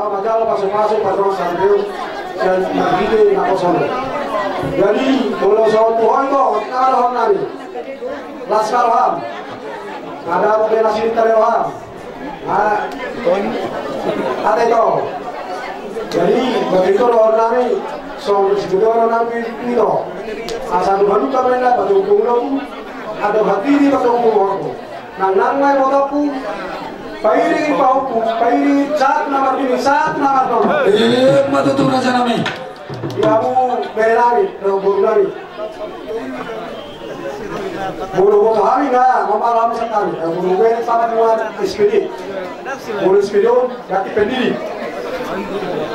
majalah pasok-pasok padrong sambil dan begitu nak kosong. Jadi kalau soal Tuhan itu ada orang nani, laskar ham, ada pembela militer ham, ada itu. Jadi begitu orang nani, soal segitu orang nani itu, asal baru kami nak batu kumulaku, ada hati di batu kumulaku, nang mai botaku. Pairi pauku, pairi saat nomor ini, saat nomor dua. Matutu raja nami. Yamu berani, berani. Bulu hari na, mama lama sekali. Bulu berani sama dengan SPD. Bulu SPD ganti pendiri.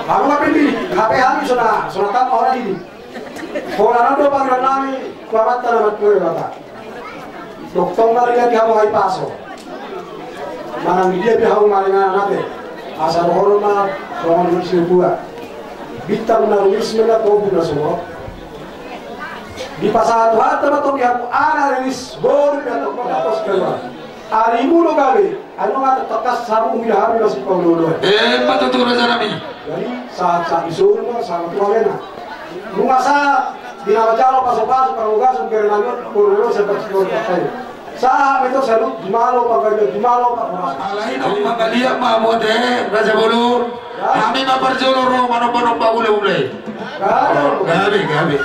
Kamu nggak pendiri, HP habis sudah tahu orang ini. Orang itu panggilan nami, kuamat nama kue kata. Dokter Maria dia mau paso. Manang dia pihak maringan nate, asal hormat, orang bersih buat. Bintang narumis mereka kau punya semua. Di pasar Tuhan teman-teman pihak analis boleh atau apa sekarang. Hari mulu kali, anu nggak tekas sabung dia hari masih kau dulu. Matutu raja nami. Jadi saat disuruh sama tuan rumah saat di nama jalo pasok-pasok perugas kerenangan kurang seperti itu. Sahab itu selalu dimalo pak Alain aku manggalia mamu deh raja bulu. Kami maperjolo ro mano ule. Gabi.